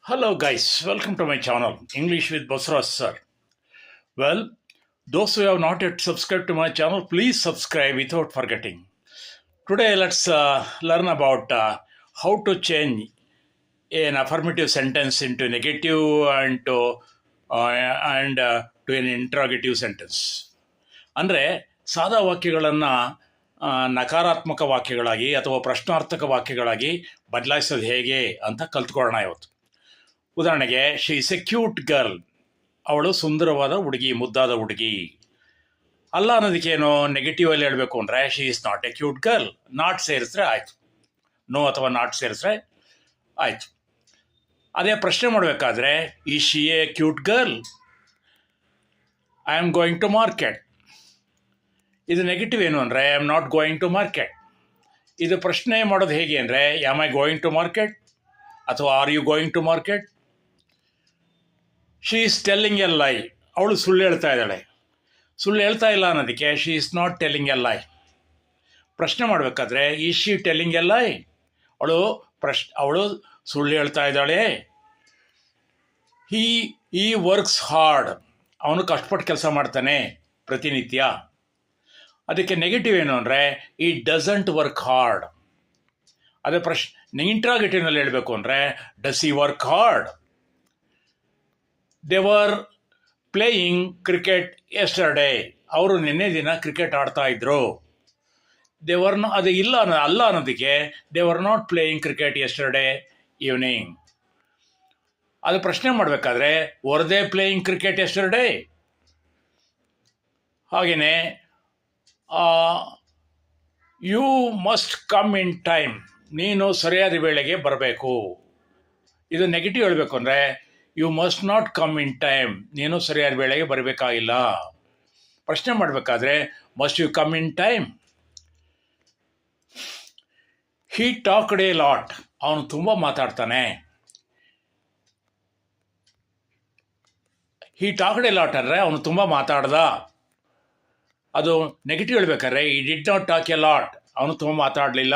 Hello guys, welcome to my channel English with Basraj sir. Well, those who have not yet subscribed to my channel, please subscribe without forgetting. Today let's learn about how to change an affirmative sentence into negative and to an interrogative sentence. ಅಂದರೆ ಸಾದಾ ವಾಕ್ಯಗಳನ್ನು ನಕಾರಾತ್ಮಕ ವಾಕ್ಯಗಳಾಗಿ ಅಥವಾ ಪ್ರಶ್ನಾರ್ಥಕ ವಾಕ್ಯಗಳಾಗಿ ಬದಲಾಯಿಸೋದು ಹೇಗೆ ಅಂತ ಕಲ್ತ್ಕೊಳ್ಳೋಣ ಇವತ್ತು. ಉದಾಹರಣೆಗೆ she is A cute girl, ಅವಳು ಸುಂದರವಾದ ಹುಡುಗಿ, ಮುದ್ದಾದ ಹುಡುಗಿ. ಅಲ್ಲ ಅನ್ನೋದಕ್ಕೇನು ನೆಗೆಟಿವಲ್ಲಿ ಹೇಳಬೇಕು ಅಂದರೆ she is not a cute girl, not ಸೇರಿಸ್ರೆ ಆಯಿತು, ನೋ ಅಥವಾ ನಾಟ್ ಸೇರಿಸ್ರೆ ಆಯಿತು. ಅದೇ ಪ್ರಶ್ನೆ ಮಾಡಬೇಕಾದ್ರೆ ಈ she a cute girl, I am going to market. ಇದು ನೆಗೆಟಿವ್ ಏನು ಅಂದರೆ I am not going to market. ಇದು ಪ್ರಶ್ನೆ ಮಾಡೋದು ಹೇಗೆ ಅಂದರೆ am I going to market ಅಥವಾ or you going to market. She is telling a lie, ಅವಳು ಸುಳ್ಳು ಹೇಳ್ತಾ ಇದ್ದಾಳೆ. ಸುಳ್ಳು ಹೇಳ್ತಾ ಇಲ್ಲ ಅನ್ನೋದಕ್ಕೆ she is not telling a lie. ಪ್ರಶ್ನೆ ಮಾಡಬೇಕಾದ್ರೆ is she telling a lie, ಅವಳು ಸುಳ್ಳು ಹೇಳ್ತಾ ಇದ್ದಾಳೆ. ಈ ವರ್ಕ್ಸ್ ಹಾರ್ಡ್, ಅವನು ಕಷ್ಟಪಟ್ಟು ಕೆಲಸ ಮಾಡ್ತಾನೆ ಪ್ರತಿನಿತ್ಯ. ಅದಕ್ಕೆ ನೆಗೆಟಿವ್ ಏನು ಅಂದರೆ ಈ ಡಸಂಟ್ ವರ್ಕ್ ಹಾರ್ಡ್. ಅದೇ ಇಂಟ್ರಾಗೇಟಿವ್ನಲ್ಲಿ ಹೇಳಬೇಕು ಅಂದರೆ does he work hard. They were playing cricket yesterday, ಅವರು ನಿನ್ನೆ ದಿನ ಕ್ರಿಕೆಟ್ ಆಡ್ತಾ ಇದ್ರು. ಅದು ಅಲ್ಲ ಅನ್ನೋದಕ್ಕೆ they were not playing cricket yesterday evening. ಅದು ಪ್ರಶ್ನೆ ಮಾಡಬೇಕಾದ್ರೆ were they playing cricket yesterday. ಹಾಗೆಯೇ you must come in time, ನೀನು ಸರಿಯಾದ ವೇಳೆಗೆ ಬರಬೇಕು. ಇದು ನೆಗೆಟಿವ್ ಹೇಳಬೇಕು ಅಂದರೆ you must not come in time, ನೀನು ಸರಿಯಾದ ವೇಳೆಗೆ ಬರಬೇಕಾಗಿಲ್ಲ. ಪ್ರಶ್ನೆ ಮಾಡಬೇಕಾದ್ರೆ must you come in time. He talked a lot, ಅವನು ತುಂಬ ಮಾತಾಡ್ತಾನೆ. ಹಿ ಟಾಕ್ಡ್ ಎ ಲಾಟ್ ಅಂದರೆ ಅವನು ತುಂಬ ಮಾತಾಡ್ದ. ಅದು ನೆಗೆಟಿವ್ ಹೇಳ್ಬೇಕಾದ್ರೆ he did not talk a lot, ಅವನು ತುಂಬ ಮಾತಾಡಲಿಲ್ಲ.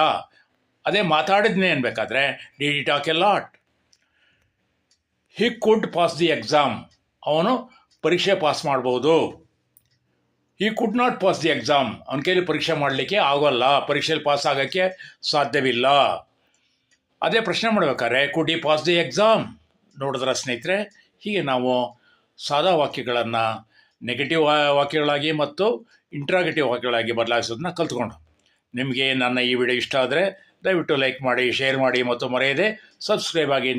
ಅದೇ ಮಾತಾಡಿದ್ನೇ ಅನ್ಬೇಕಾದ್ರೆ did he talk a lot. He could pass the exam, ಅವನು ಪರೀಕ್ಷೆ ಪಾಸ್ ಮಾಡ್ಬೋದು. He could not pass the exam, ಅವನ ಕೈಲಿ ಪರೀಕ್ಷೆ ಮಾಡಲಿಕ್ಕೆ ಆಗೋಲ್ಲ, ಪರೀಕ್ಷೆಯಲ್ಲಿ ಪಾಸ್ ಆಗೋಕ್ಕೆ ಸಾಧ್ಯವಿಲ್ಲ. ಅದೇ ಪ್ರಶ್ನೆ ಮಾಡಬೇಕಾದ್ರೆ ಕುಡ್ ಹಿ ಪಾಸ್ ದಿ ಎಕ್ಸಾಮ್. ನೋಡಿದ್ರ ಸ್ನೇಹಿತರೆ, ಹೀಗೆ ನಾವು ಸಾದಾ ವಾಕ್ಯಗಳನ್ನು ನೆಗೆಟಿವ್ ವಾಕ್ಯಗಳಾಗಿ ಮತ್ತು ಇಂಟ್ರಾಗೇಟಿವ್ ವಾಕ್ಯಗಳಾಗಿ ಬದಲಾಯಿಸೋದನ್ನ ಕಲ್ತ್ಕೊಂಡು. ನಿಮಗೆ ನನ್ನ ಈ ವಿಡಿಯೋ ಇಷ್ಟ ಆದರೆ ದಯವಿಟ್ಟು ಲೈಕ್ ಮಾಡಿ, ಶೇರ್ ಮಾಡಿ ಮತ್ತು ಮರೆಯದೆ ಸಬ್ಸ್ಕ್ರೈಬ್ ಆಗಿ.